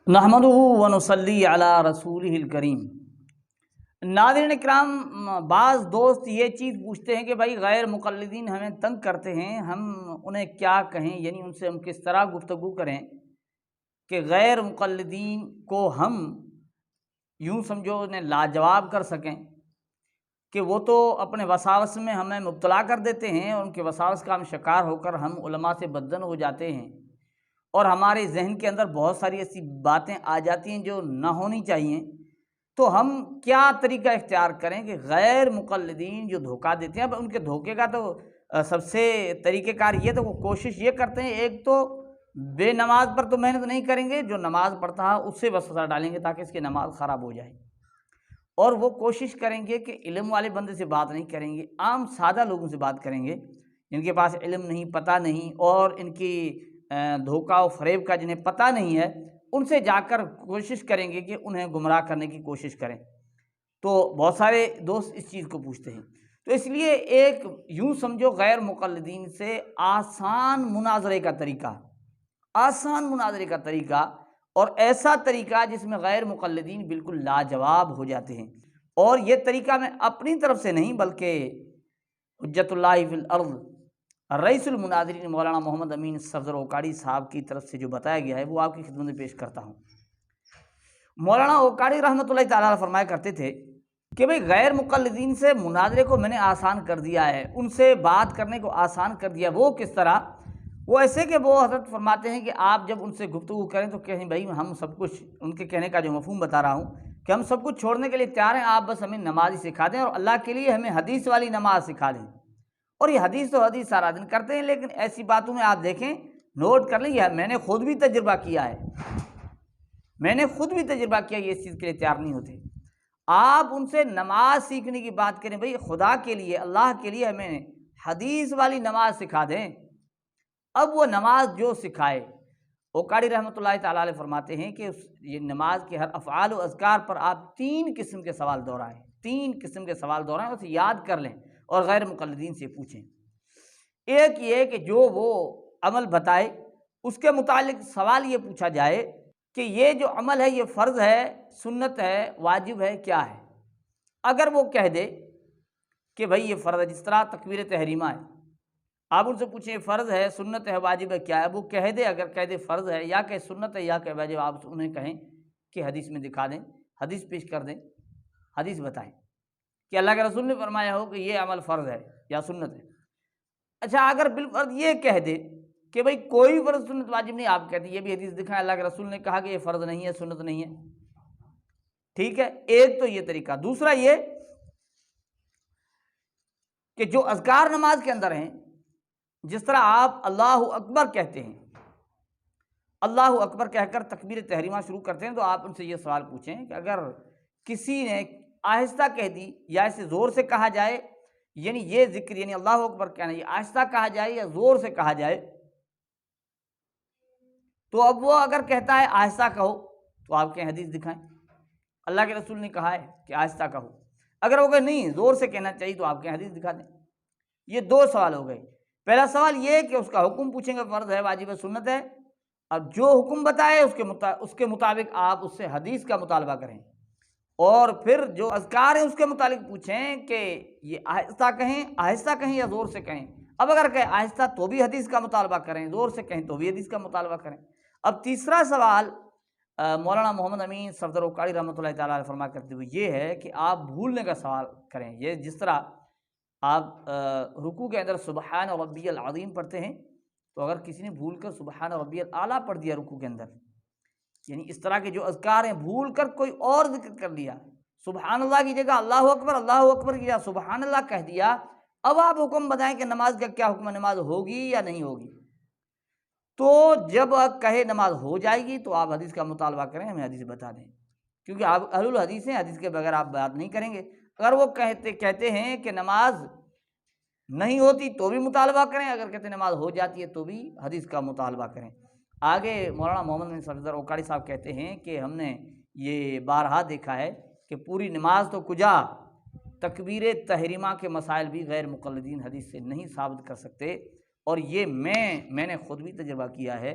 نحمدہ و نصلی علی رسولہ الکریم۔ ناظرین اکرام، بعض دوست یہ چیز پوچھتے ہیں کہ بھائی غیر مقلدین ہمیں تنگ کرتے ہیں، ہم انہیں کیا کہیں، یعنی ان سے ہم کس طرح گفتگو کریں کہ غیر مقلدین کو ہم یوں سمجھو انہیں لاجواب کر سکیں کہ وہ تو اپنے وساوس میں ہمیں مبتلا کر دیتے ہیں اور ان کے وساوس کا ہم شکار ہو کر ہم علماء سے بدزن ہو جاتے ہیں، اور ہمارے ذہن کے اندر بہت ساری ایسی باتیں آ جاتی ہیں جو نہ ہونی چاہیے۔ تو ہم کیا طریقہ اختیار کریں کہ غیر مقلدین جو دھوکہ دیتے ہیں، اب ان کے دھوکے کا تو سب سے طریقہ کار یہ تو وہ کوشش یہ کرتے ہیں، ایک تو بے نماز پر تو محنت نہیں کریں گے، جو نماز پڑھتا ہے اس سے وسوسہ ڈالیں گے تاکہ اس کی نماز خراب ہو جائے، اور وہ کوشش کریں گے کہ علم والے بندے سے بات نہیں کریں گے، عام سادہ لوگوں سے بات کریں گے جن کے پاس علم نہیں، پتہ نہیں، اور ان کی دھوکہ و فریب کا جنہیں پتہ نہیں ہے، ان سے جا کر کوشش کریں گے کہ انہیں گمراہ کرنے کی کوشش کریں۔ تو بہت سارے دوست اس چیز کو پوچھتے ہیں، تو اس لیے ایک یوں سمجھو غیر مقلدین سے آسان مناظرے کا طریقہ، آسان مناظرے کا طریقہ، اور ایسا طریقہ جس میں غیر مقلدین بالکل لاجواب ہو جاتے ہیں، اور یہ طریقہ میں اپنی طرف سے نہیں بلکہ حجت اللہ فی الارض رئیس المناظرین مولانا محمد امین صفدر اوکاڑی صاحب کی طرف سے جو بتایا گیا ہے وہ آپ کی خدمت میں پیش کرتا ہوں۔ مولانا اوکاڑی رحمۃ اللہ تعالیٰ علیہ فرمایا کرتے تھے کہ بھئی غیر مقلدین سے مناظرے کو میں نے آسان کر دیا ہے، ان سے بات کرنے کو آسان کر دیا۔ وہ کس طرح؟ وہ ایسے کہ وہ حضرت فرماتے ہیں کہ آپ جب ان سے گفتگو کریں تو کہیں بھائی ہم سب کچھ، ان کے کہنے کا جو مفہوم بتا رہا ہوں کہ ہم سب کچھ چھوڑنے کے لیے تیار ہیں، آپ بس ہمیں نماز ہی سکھا دیں، اور اللہ کے لیے ہمیں حدیث والی نماز سکھا دیں۔ اور یہ حدیث تو حدیث سارا دن کرتے ہیں، لیکن ایسی باتوں میں آپ دیکھیں، نوٹ کر لیں، یہ میں نے خود بھی تجربہ کیا ہے، میں نے خود بھی تجربہ کیا، یہ اس چیز کے لیے تیار نہیں ہوتے۔ آپ ان سے نماز سیکھنے کی بات کریں، بھئی خدا کے لیے، اللہ کے لیے ہمیں حدیث والی نماز سکھا دیں۔ اب وہ نماز جو سکھائے، اوکاڑی رحمۃ اللہ تعالیٰ علیہ فرماتے ہیں کہ یہ نماز کے ہر افعال و اذکار پر آپ 3 قسم کے سوال دہرائیں، 3 قسم کے سوال دہرائیں، اسے یاد کر لیں اور غیر مقلدین سے پوچھیں۔ ایک یہ کہ جو وہ عمل بتائے اس کے متعلق سوال یہ پوچھا جائے کہ یہ جو عمل ہے یہ فرض ہے، سنت ہے، واجب ہے، کیا ہے؟ اگر وہ کہہ دے کہ بھئی یہ فرض ہے، جس طرح تکبیر تحریمہ ہے، آپ ان سے پوچھیں فرض ہے، سنت ہے، واجب ہے، کیا ہے؟ وہ کہہ دے، اگر کہہ دے فرض ہے یا کہ سنت ہے یا کہ واجب، آپ انہیں کہیں کہ حدیث میں دکھا دیں، حدیث پیش کر دیں، حدیث بتائیں کہ اللہ کے رسول نے فرمایا ہو کہ یہ عمل فرض ہے یا سنت ہے۔ اچھا، اگر بالفرض یہ کہہ دے کہ بھئی کوئی فرض سنت واجب نہیں، آپ کہتے ہیں یہ بھی حدیث دکھائیں، اللہ کے رسول نے کہا کہ یہ فرض نہیں ہے، سنت نہیں ہے، ٹھیک ہے، ایک تو یہ طریقہ۔ دوسرا یہ کہ جو اذکار نماز کے اندر ہیں، جس طرح آپ اللہ اکبر کہتے ہیں، اللہ اکبر کہہ کر تکبیر تحریمہ شروع کرتے ہیں، تو آپ ان سے یہ سوال پوچھیں کہ اگر کسی نے آہستہ کہہ دی یا اسے زور سے کہا جائے، یعنی یہ ذکر، یعنی اللہ اکبر کہنا، یہ آہستہ کہا جائے یا زور سے کہا جائے، تو اب وہ اگر کہتا ہے آہستہ کہو تو آپ کے حدیث دکھائیں، اللہ کے رسول نے کہا ہے کہ آہستہ کہو۔ اگر وہ کہ نہیں زور سے کہنا چاہیے تو آپ کے حدیث دکھا دیں۔ یہ 2 سوال ہو گئے۔ پہلا سوال یہ کہ اس کا حکم پوچھیں گے، فرض ہے، واجب ہے، سنت ہے، اب جو حکم بتائے اس کے مطابق آپ اس سے حدیث کا مطالبہ کریں، اور پھر جو اذکار ہیں اس کے متعلق پوچھیں کہ یہ آہستہ کہیں یا زور سے کہیں۔ اب اگر کہیں آہستہ تو بھی حدیث کا مطالبہ کریں، زور سے کہیں تو بھی حدیث کا مطالبہ کریں۔ اب تیسرا سوال مولانا محمد امین صفدر اوکاڑی رحمۃ اللہ تعالیٰ علیہ فرما کرتے ہوئے یہ ہے کہ آپ بھولنے کا سوال کریں۔ یہ جس طرح آپ رکوع کے اندر سبحان ربی العظیم پڑھتے ہیں، تو اگر کسی نے بھول کر سبحان ربی الاعلیٰ پڑھ دیا رکوع کے اندر، یعنی اس طرح کے جو اذکار ہیں، بھول کر کوئی اور ذکر کر لیا، سبحان اللہ کی جگہ اللہ اکبر کی جگہ سبحان اللہ کہہ دیا، اب آپ حکم بتائیں کہ نماز کا کیا حکم ہے، نماز ہوگی یا نہیں ہوگی؟ تو جب کہے نماز ہو جائے گی تو آپ حدیث کا مطالبہ کریں، ہمیں حدیث بتا دیں، کیونکہ آپ اہل الحدیث ہیں، حدیث کے بغیر آپ بات نہیں کریں گے۔ اگر وہ کہتے ہیں کہ نماز نہیں ہوتی تو بھی مطالبہ کریں، اگر کہتے ہیں نماز ہو جاتی ہے تو بھی حدیث کا مطالبہ کریں۔ آگے مولانا محمد بن صفدر اوکاڑی صاحب کہتے ہیں کہ ہم نے یہ بارہا دیکھا ہے کہ پوری نماز تو کجا، تکبیر تحریمہ کے مسائل بھی غیر مقلدین حدیث سے نہیں ثابت کر سکتے، اور یہ میں نے خود بھی تجربہ کیا ہے،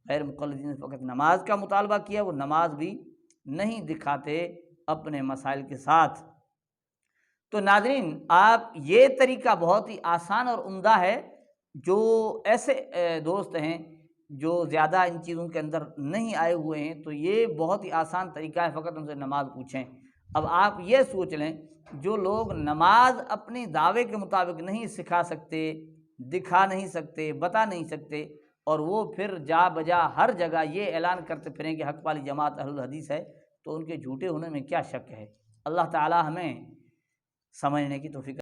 غیر مقلدین سے فقط نماز کا مطالبہ کیا، وہ نماز بھی نہیں دکھاتے اپنے مسائل کے ساتھ۔ تو ناظرین، آپ یہ طریقہ بہت ہی آسان اور عمدہ ہے، جو ایسے دوست ہیں جو زیادہ ان چیزوں کے اندر نہیں آئے ہوئے ہیں، تو یہ بہت ہی آسان طریقہ ہے، فقط ان سے نماز پوچھیں۔ اب آپ یہ سوچ لیں، جو لوگ نماز اپنی دعوے کے مطابق نہیں سکھا سکتے، دکھا نہیں سکتے، بتا نہیں سکتے، اور وہ پھر جا بجا ہر جگہ یہ اعلان کرتے پھریں کہ حق والی جماعت اہل الحدیث ہے، تو ان کے جھوٹے ہونے میں کیا شک ہے۔ اللہ تعالی ہمیں سمجھنے کی توفیق